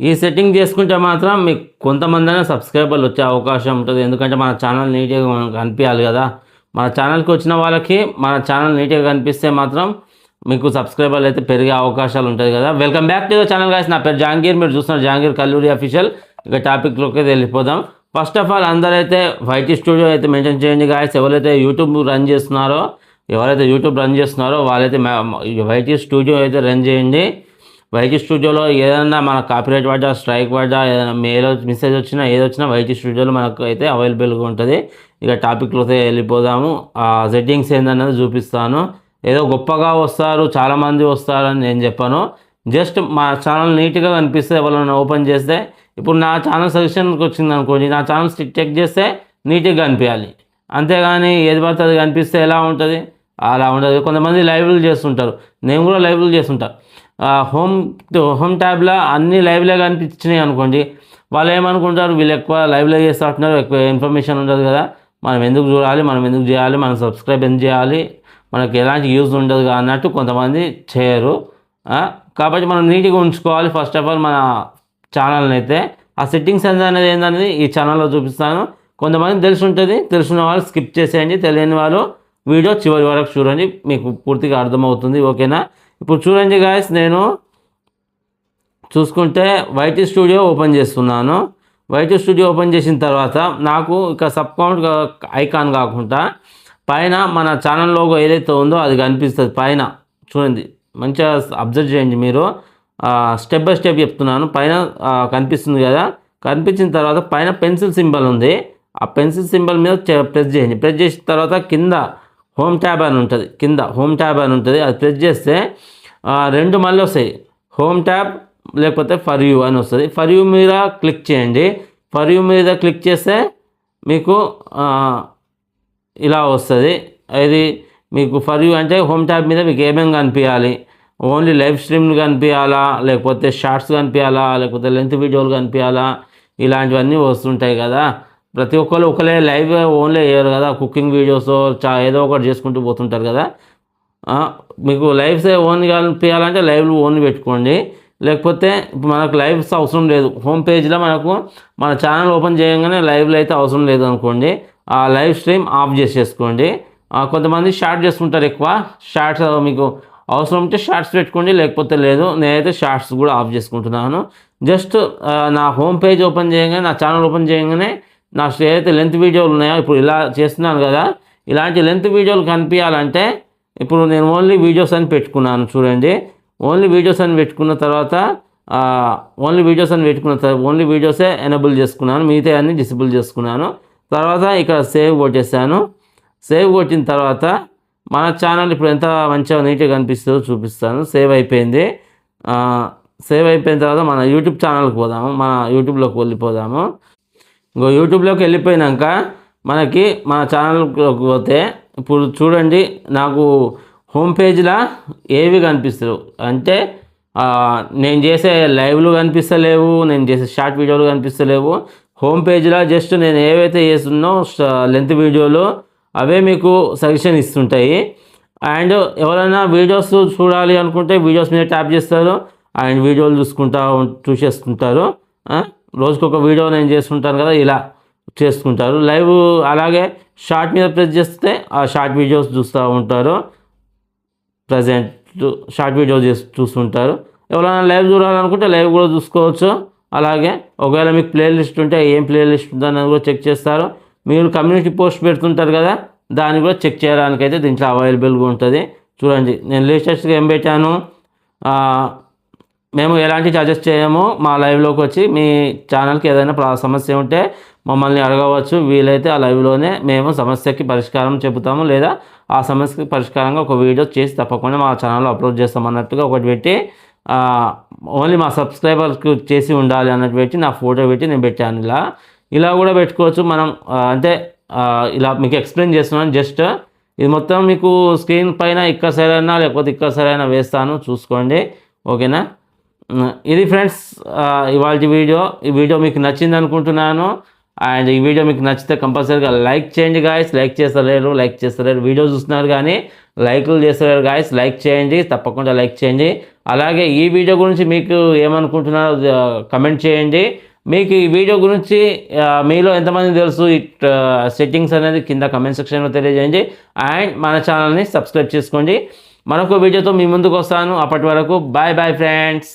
ఈ సెట్టింగ్ చేసుకుంటే మాత్రం మీకు కొంతమందైనా సబ్స్క్రైబర్లు వచ్చే అవకాశం ఉంటుంది. ఎందుకంటే మన ఛానల్ నీట్గా మనకు కనిపించాలి కదా. మన ఛానల్కి వచ్చిన వాళ్ళకి మన ఛానల్ నీట్గా కనిపిస్తే మాత్రం మీకు సబ్స్క్రైబర్లు అయితే పెరిగే అవకాశాలు ఉంటుంది కదా. Welcome back to the channel guys. నా పేరు జహాంగీర్, మీరు చూస్తున్నారు జహాంగీర్ కల్లూరి అఫీషియల్. ఇక టాపిక్లోకి వెళ్ళిపోదాం. ఫస్ట్ ఆఫ్ ఆల్ అందరైతే వైటీ స్టూడియో అయితే మెయింటైన్ చేయండి గాయ్స్. ఎవరైతే యూట్యూబ్ రన్ చేస్తున్నారో వాళ్ళైతే వైటీ స్టూడియో అయితే రన్ చేయండి. వైటీ స్టూడియోలో ఏదైనా మన కాపీరైట్ పడ్డా, స్ట్రైక్ పడ్డా, ఏదైనా మెసేజ్ వచ్చినా ఏదొచ్చినా వైటీ స్టూడియోలో మనకు అయితే అవైలబుల్గా ఉంటుంది. ఇక టాపిక్లో వెళ్ళిపోదాము. ఆ సెట్టింగ్స్ ఏందన్నది చూపిస్తాను. ఏదో గొప్పగా వస్తారు, చాలామంది వస్తారని నేను చెప్పాను. జస్ట్ మా ఛానల్ నీట్గా కనిపిస్తే ఎవరైనా ఓపెన్ చేస్తే, ఇప్పుడు నా ఛానల్ సజెషన్కి వచ్చింది అనుకోండి, నా ఛానల్ చెక్ చేస్తే నీట్గా కనిపించాలి. అంతేగాని ఏది పడితే అది కనిపిస్తే ఎలా ఉంటుంది? అలా ఉంటుంది. కొంతమంది లైవ్లు చేస్తుంటారు, నేను కూడా లైవ్లు చేస్తుంటాను. హోమ్ ట్యాబ్లో అన్ని లైవ్లో కనిపించినాయి అనుకోండి, వాళ్ళు ఏమనుకుంటారు, వీళ్ళు ఎక్కువ లైవ్లో చేస్తున్నారు, ఎక్కువ ఇన్ఫర్మేషన్ ఉండదు కదా, మనం ఎందుకు చూడాలి, మనం ఎందుకు చేయాలి, మనం సబ్స్క్రైబ్ ఎందుకు చేయాలి, మనకి ఎలాంటి యూజ్ ఉండదు అన్నట్టు కొంతమంది చేయరు. కాబట్టి మనం నీట్గా ఉంచుకోవాలి. ఫస్ట్ ఆఫ్ ఆల్ మన ఛానల్ని అయితే ఆ సెట్టింగ్స్ అనేది ఏంటనేది ఈ ఛానల్లో చూపిస్తాను. కొంతమంది తెలిసి ఉంటుంది, తెలిసిన వాళ్ళు స్కిప్ చేసేయండి, తెలియని వాళ్ళు వీడియో చివరి వరకు చూడండి, మీకు పూర్తిగా అర్థమవుతుంది. ఓకేనా? ఇప్పుడు చూడండి గాయస్, నేను చూసుకుంటే వైటీ స్టూడియో ఓపెన్ చేస్తున్నాను. వైటీ స్టూడియో ఓపెన్ చేసిన తర్వాత నాకు ఇక సబ్ కౌంట్ ఐకాన్ కాకుండా పైన మన ఛానల్ లోగో ఏదైతే ఉందో అది కనిపిస్తుంది పైన. చూడండి, మంచిగా అబ్జర్వ్ చేయండి మీరు. స్టెప్ బై స్టెప్ చెప్తున్నాను. పైన కనిపిస్తుంది కదా, కనిపించిన తర్వాత పైన పెన్సిల్ సింబల్ ఉంది. ఆ పెన్సిల్ సింబల్ మీద ప్రెస్ చేయండి. ప్రెస్ చేసిన తర్వాత కింద హోమ్ ట్యాబ్ అని ఉంటుంది. అది ప్రెస్ చేస్తే రెండు మళ్ళీ వస్తాయి, హోమ్ ట్యాబ్ లేకపోతే ఫర్ యూ అని వస్తుంది. ఫర్ యూ మీద క్లిక్ చేయండి. ఫర్ యూ మీద క్లిక్ చేస్తే మీకు ఇలా వస్తుంది. ఇది మీకు ఫర్ యూ అంటే హోమ్ ట్యాబ్ మీద మీకు ఏమేమి కనిపించాలి, ఓన్లీ లైవ్ స్ట్రీమ్లు కనిపించాలా, లేకపోతే షార్ట్స్ కనిపించాలా, లేకపోతే లెంత్ వీడియోలు కనిపించాలా, ఇలాంటివన్నీ వస్తుంటాయి కదా. ప్రతి ఒక్కరు ఒకలే లైవ్ ఓన్లీ వేయరు కదా, కుకింగ్ వీడియోస్ ఏదో ఒకటి చేసుకుంటూ పోతుంటారు కదా. మీకు లైవ్స్ ఓన్ కనిపించాలంటే లైవ్లు ఓన్ పెట్టుకోండి. లేకపోతే మనకు లైవ్స్ అవసరం లేదు, హోమ్ పేజ్లో మనకు మన ఛానల్ ఓపెన్ చేయగానే లైవ్లు అయితే అవసరం లేదు అనుకోండి, ఆ లైవ్ స్ట్రీమ్ ఆఫ్ చేసేసుకోండి. కొంతమంది షార్ట్ చేసుకుంటారు, ఎక్కువ షార్ట్స్ మీకు అవసరం ఉంటే షార్ట్స్ పెట్టుకోండి, లేకపోతే లేదు. నేనైతే షార్ట్స్ కూడా ఆఫ్ చేసుకుంటున్నాను. జస్ట్ నా హోమ్ పేజ్ ఓపెన్ చేయగానే, నా ఛానల్ ఓపెన్ చేయగానే నా ఏదైతే లెంత్ వీడియోలు ఉన్నాయో, ఇప్పుడు ఇలా చేస్తున్నాను కదా, ఇలాంటి లెంత్ వీడియోలు కనిపించాలంటే ఇప్పుడు నేను ఓన్లీ వీడియోస్ అని పెట్టుకున్నాను. చూడండి, ఓన్లీ వీడియోస్ అని పెట్టుకున్న తర్వాత ఓన్లీ వీడియోసే ఎనేబుల్ చేసుకున్నాను, మిగతా అన్ని డిసేబుల్ చేసుకున్నాను. తర్వాత ఇక్కడ సేవ్ కొట్టేసాను. సేవ్ కొట్టిన తర్వాత మన ఛానల్ ఇప్పుడు ఎంత మంచిగా నీట్గా కనిపిస్తుందో చూపిస్తాను. సేవ్ అయిపోయింది. సేవ్ అయిపోయిన తర్వాత మన యూట్యూబ్ ఛానల్కి పోదాము, మన యూట్యూబ్లోకి వెళ్ళిపోదాము. ఇంకో యూట్యూబ్లోకి వెళ్ళిపోయినాక మనకి మన ఛానల్కి పోతే ఇప్పుడు చూడండి, నాకు హోమ్ పేజ్లో ఏవి కనిపిస్తారు అంటే నేను చేసే లైవ్లు కనిపిస్తలేవు, నేను చేసే షార్ట్ వీడియోలు కనిపిస్తలేవు. హోమ్ పేజ్లో జస్ట్ నేను ఏవైతే చేస్తున్నో లెంత్ వీడియోలు అవే మీకు సజెషన్ ఇస్తుంటాయి. అండ్ ఎవరైనా వీడియోస్ చూడాలి అనుకుంటే వీడియోస్ మీద ట్యాప్ చేస్తారు అండ్ వీడియోలు చూసేసుకుంటారు. రోజుకొక వీడియో నేను చేస్తుంటాను కదా, ఇలా చేసుకుంటారు. లైవ్ అలాగే షార్ట్ మీద ప్రెస్ చేస్తే ఆ షార్ట్ వీడియోస్ చూస్తూ ఉంటారు, ప్రజెంట్ షార్ట్ వీడియోస్ చూస్తుంటారు. ఎవరైనా లైవ్ చూడాలనుకుంటే లైవ్ కూడా చూసుకోవచ్చు. అలాగే ఒకవేళ మీకు ప్లేలిస్ట్ ఉంటే ఏం ప్లేలిస్ట్ ఉందని కూడా చెక్ చేస్తారు. మీరు కమ్యూనిటీ పోస్ట్ పెడుతుంటారు కదా, దాన్ని కూడా చెక్ చేయడానికైతే దీంట్లో అవైలబుల్గా ఉంటుంది. చూడండి, నేను లేటెస్ట్గా ఏం పెట్టాను, మేము ఎలాంటి చార్జెస్ చేయము, మా లైవ్లోకి వచ్చి మీ ఛానల్కి ఏదైనా సమస్య ఉంటే మమ్మల్ని అడగవచ్చు. వీలైతే ఆ లైవ్లోనే మేము సమస్యకి పరిష్కారం చెబుతాము, లేదా ఆ సమస్యకి పరిష్కారంగా ఒక వీడియో చేసి తప్పకుండా మా ఛానల్లో అప్లోడ్ చేస్తాం అన్నట్టుగా ఒకటి పెట్టి, ఓన్లీ మా సబ్స్క్రైబర్కి చేసి ఉండాలి అన్నట్టు పెట్టి నా ఫోటో పెట్టి నేను పెట్టాను. ఇలా కూడా పెట్టుకోవచ్చు మనం. అంటే ఇలా మీకు ఎక్స్ప్లెయిన్ చేస్తున్నాను. జస్ట్ ఇది మొత్తం మీకు స్క్రీన్ పైన ఇక్కడ సరైనా లేకపోతే ఇక్కడ సరైనా వేస్తాను, చూసుకోండి. ఓకేనా? ఇది ఫ్రెండ్స్ ఇవాళ వీడియో. ఈ వీడియో మీకు నచ్చింది అనుకుంటున్నాను. అండ్ ఈ వీడియో మీకు నచ్చితే కంపల్సరీగా లైక్ చేయండి గాయస్. లైక్ చేస్తలేరు వీడియో చూస్తున్నారు కానీ లైకులు చేస్తారు గాయస్, లైక్ చేయండి, తప్పకుండా లైక్ చేయండి. అలాగే ఈ వీడియో గురించి మీకు ఏమనుకుంటున్నారో కమెంట్ చేయండి. మీకు ఈ వీడియో గురించి మీలో ఎంతమంది తెలుసు ఈ సెట్టింగ్స్ అనేది కింద కమెంట్ సెక్షన్లో తెలియజేయండి. అండ్ మన ఛానల్ని సబ్స్క్రైబ్ చేసుకోండి. మరొక వీడియోతో మీ ముందుకు వస్తాను. అప్పటి వరకు బాయ్ బాయ్ ఫ్రెండ్స్.